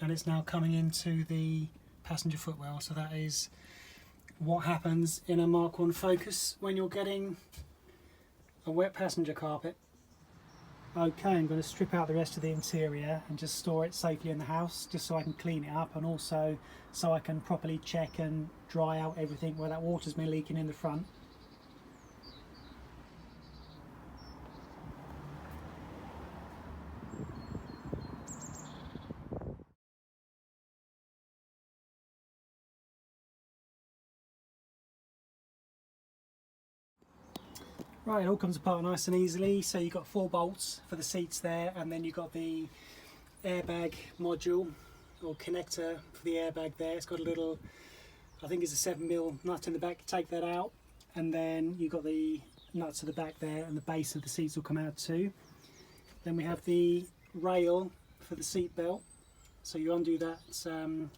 and it's now coming into the passenger footwell. So that is what happens in a Mark 1 Focus when you're getting a wet passenger carpet. Okay, I'm going to strip out the rest of the interior and just store it safely in the house, just so I can clean it up, and also so I can properly check and dry out everything where that water's been leaking in the front. Right, it all comes apart nice and easily. So you've got 4 bolts for the seats there, and then you've got the airbag module or connector for the airbag there. It's got a little, I think it's a 7mm nut in the back. Take that out, and then you've got the nuts at the back there, and the base of the seats will come out too. Then we have the rail for the seat belt. So you undo that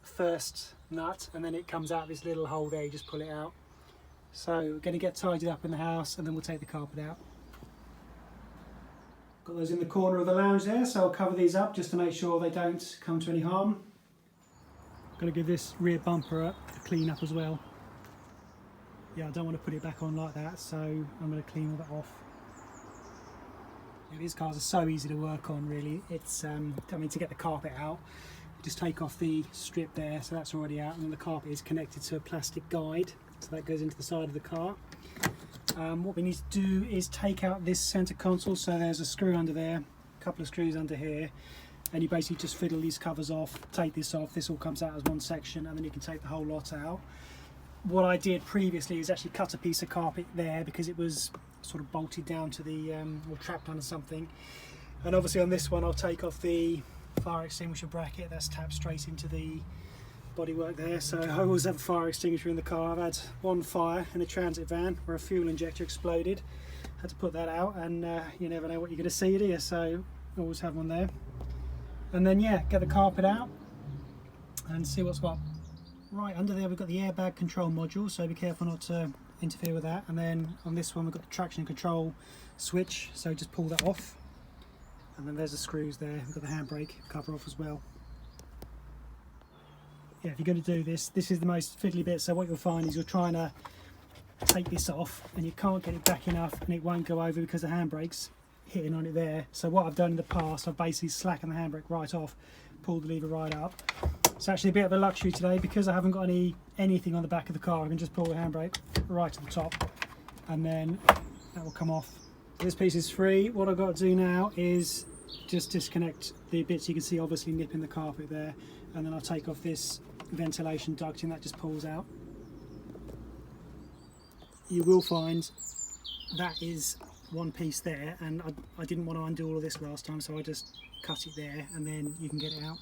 first nut, and then it comes out this little hole there. You just pull it out. So we're going to get tidied up in the house, and then we'll take the carpet out. Got those in the corner of the lounge there, so I'll cover these up just to make sure they don't come to any harm. Got to give this rear bumper a clean up as well. Yeah, I don't want to put it back on like that, so I'm going to clean all that off. Yeah, these cars are so easy to work on, really. It's I mean, to get the carpet out, just take off the strip there, so that's already out, and then the carpet is connected to a plastic guide. So that goes into the side of the car. What we need to do is take out this centre console. So there's a screw under there, a couple of screws under here, and you basically just fiddle these covers off, take this off, this all comes out as one section, and then you can take the whole lot out. What I did previously is actually cut a piece of carpet there because it was sort of bolted down to the, or trapped under something. And obviously on this one I'll take off the fire extinguisher bracket that's tapped straight into the bodywork there. So I always have a fire extinguisher in the car. I've had one fire in a transit van where a fuel injector exploded. Had to put that out, and you never know what you're going to see, do you? So always have one there. And then yeah, get the carpet out and see what's what. Right, under there we've got the airbag control module, so be careful not to interfere with that. And then on this one we've got the traction control switch, so just pull that off. And then there's the screws there. We've got the handbrake cover off as well. Yeah, if you're going to do this, this is the most fiddly bit. So what you'll find is you're trying to take this off and you can't get it back enough, and it won't go over because the handbrake's hitting on it there. So what I've done in the past, I've basically slackened the handbrake right off, pulled the lever right up. It's actually a bit of a luxury today because I haven't got anything on the back of the car. I can just pull the handbrake right to the top, and then that will come off. This piece is free. What I've got to do now is just disconnect the bits you can see obviously nipping the carpet there, and then I'll take off this ventilation ducting that just pulls out. You will find that is one piece there, and I didn't want to undo all of this last time, so I just cut it there, and then you can get it out.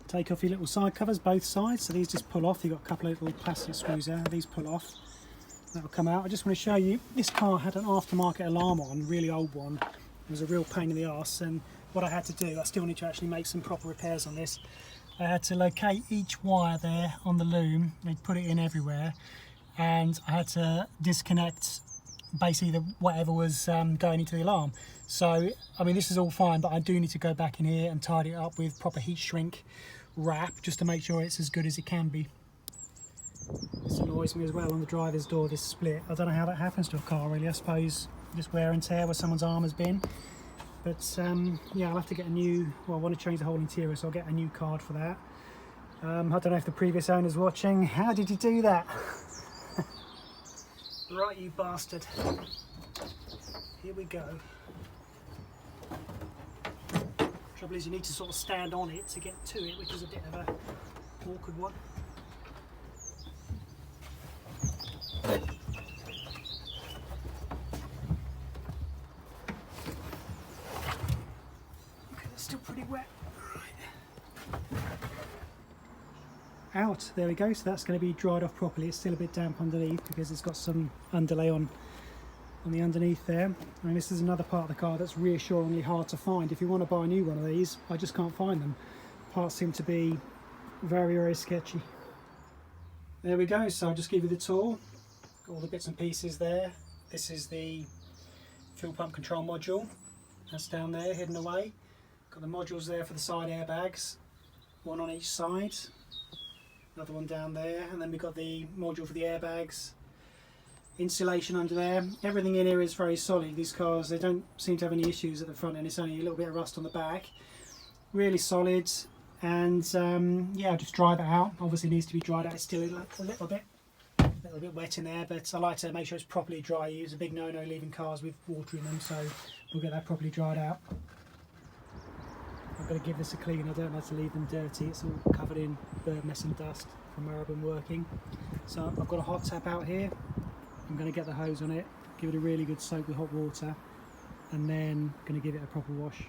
Take off your little side covers both sides, so these just pull off. You've got a couple of little plastic screws there, these pull off, that will come out. I just want to show you, this car had an aftermarket alarm on, really old one. It was a real pain in the arse, and what I had to do, I still need to actually make some proper repairs on this. I had to locate each wire there on the loom, they'd put it in everywhere, and I had to disconnect basically whatever was going into the alarm. So I mean, this is all fine, but I do need to go back in here and tidy it up with proper heat shrink wrap just to make sure it's as good as it can be. This annoys me as well on the driver's door, this split. I don't know how that happens to a car really. I suppose just wear and tear where someone's arm has been. But yeah, I'll have to get a new, well, I want to change the whole interior, so I'll get a new card for that. I don't know if the previous owner's watching. How did you do that? Right, you bastard. Here we go. Trouble is you need to sort of stand on it to get to it, which is a bit of a awkward one. Okay, that's still pretty wet. Out, there we go. So that's going to be dried off properly. It's still a bit damp underneath because it's got some underlay on the underneath there. I mean, this is another part of the car that's reassuringly hard to find. If you want to buy a new one of these, I just can't find them. Parts seem to be very, very sketchy. There we go. So I'll just give you the tour. Got all the bits and pieces there. This is the fuel pump control module. That's down there, hidden away. Got the modules there for the side airbags. one on each side, another one down there, and then we've got the module for the airbags, insulation under there. Everything in here is very solid. These cars, they don't seem to have any issues at the front end. It's only a little bit of rust on the back. Really solid. And yeah, I'll just dry that out. Obviously it needs to be dried out. It's still a little bit wet in there, but I like to make sure it's properly dry. It's a big no-no leaving cars with water in them, so we'll get that properly dried out. I've got to give this a clean. I don't like to leave them dirty. It's all covered in bird mess and dust from where I've been working. So I've got a hot tap out here. I'm going to get the hose on it, give it a really good soak with hot water, and then I'm going to give it a proper wash.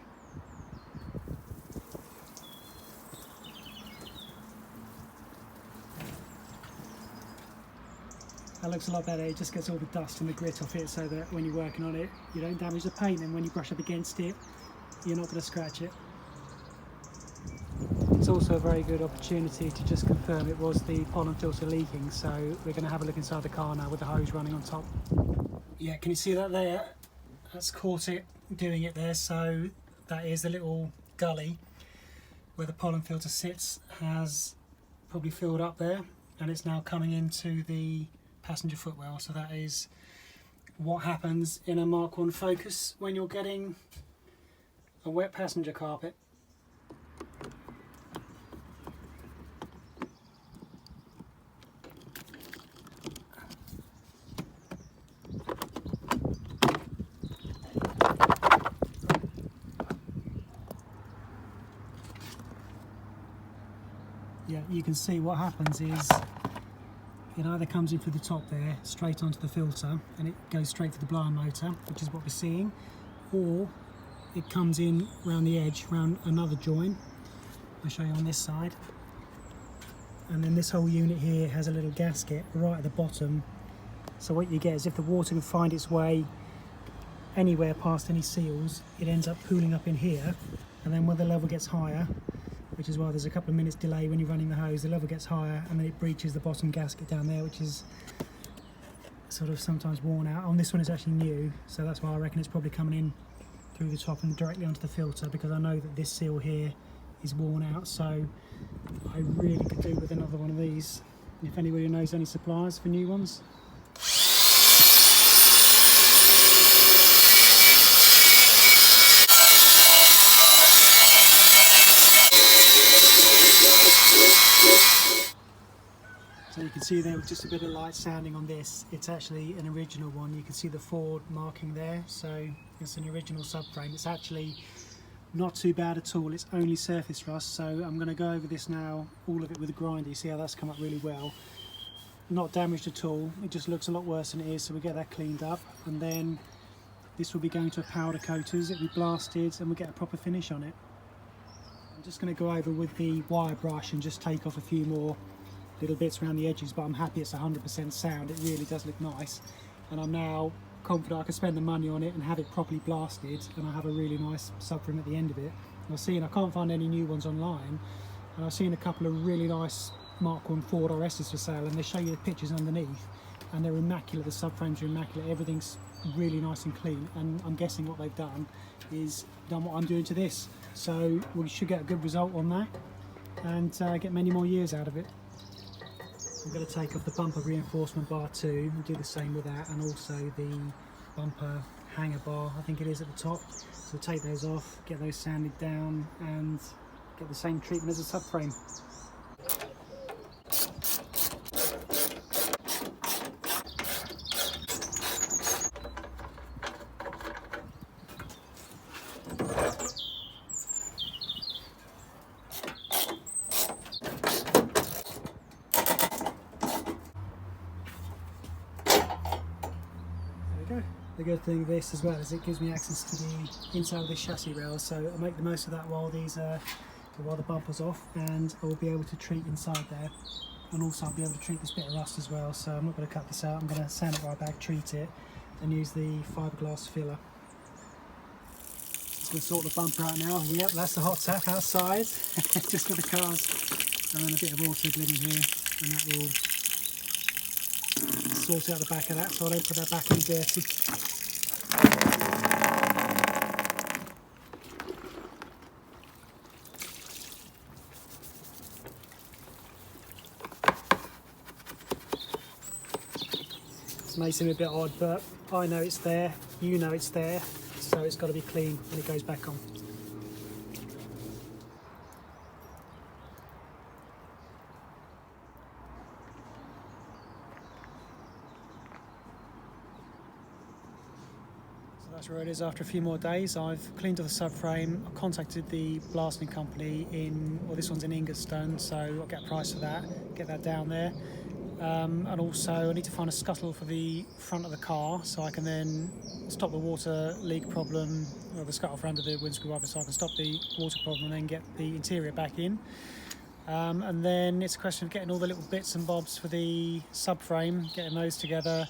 That looks a lot better. It just gets all the dust and the grit off it, so that when you're working on it you don't damage the paint, and when you brush up against it you're not going to scratch it. It's also a very good opportunity to just confirm it was the pollen filter leaking, so we're going to have a look inside the car now with the hose running on top. Yeah, can you see that there? That's caught it doing it there, so that is the little gully where the pollen filter sits, has probably filled up there, and it's now coming into the passenger footwell. So that is what happens in a Mark 1 Focus when you're getting a wet passenger carpet. Yeah, you can see what happens is it either comes in through the top there, straight onto the filter, and it goes straight to the blower motor, which is what we're seeing, or it comes in round the edge, round another join. I'll show you on this side. And then this whole unit here has a little gasket right at the bottom. So what you get is if the water can find its way anywhere past any seals, it ends up pooling up in here, and then when the level gets higher, which is why there's a couple of minutes delay when you're running the hose, the level gets higher and then it breaches the bottom gasket down there, which is sort of sometimes worn out. On this one it's actually new, so that's why I reckon it's probably coming in through the top and directly onto the filter, because I know that this seal here is worn out, so I really could do with another one of these. If anybody knows any suppliers for new ones. So you can see there with just a bit of light sounding on this, it's actually an original one. You can see the Ford marking there, so it's an original subframe. It's actually not too bad at all. It's only surface rust, so I'm going to go over this now, all of it with a grinder. You see how that's come up really well. Not damaged at all, it just looks a lot worse than it is, so we get that cleaned up, and then this will be going to a powder coaters, it'll be blasted, and we'll get a proper finish on it. I'm just going to go over with the wire brush and just take off a few more little bits around the edges, but I'm happy it's 100% sound. It really does look nice, and I'm now confident I can spend the money on it and have it properly blasted, and I have a really nice subframe at the end of it. I can't find any new ones online, and I've seen a couple of really nice Mark 1 Ford RS's for sale, and they show you the pictures underneath, and they're immaculate. The subframes are immaculate, everything's really nice and clean, and I'm guessing what they've done is done what I'm doing to this, so we should get a good result on that and get many more years out of it. I'm going to take off the bumper reinforcement bar too and do the same with that, and also the bumper hanger bar, I think it is, at the top. So take those off, get those sanded down, and get the same treatment as a subframe. The good thing with this as well is it gives me access to the inside of this chassis rail, so I'll make the most of that while while the bumper's off, and I'll be able to treat inside there, and also I'll be able to treat this bit of rust as well. So I'm not going to cut this out, I'm going to sand it right back, treat it, and use the fiberglass filler. Just going to sort the bumper out now. Yep, that's the hot tap outside, just for the cars, and then a bit of water glidden here, and that will sort out the back of that, so I don't put that back in dirty. may seem a bit odd, but I know it's there, you know it's there, so it's got to be clean when it goes back on. So that's where it is after a few more days. I've cleaned off the subframe, I've contacted the blasting company well, this one's in Ingerstone, so I'll get a price for that, get that down there. And also I need to find a scuttle for the front of the car so I can then stop the water leak problem, or the scuttle for under the windscreen wiper, so I can stop the water problem and then get the interior back in. And then it's a question of getting all the little bits and bobs for the subframe, getting those together,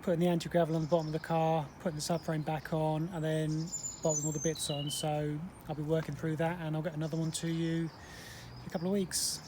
putting the anti-gravel on the bottom of the car, putting the subframe back on, and then bolting all the bits on. So I'll be working through that, and I'll get another one to you in a couple of weeks.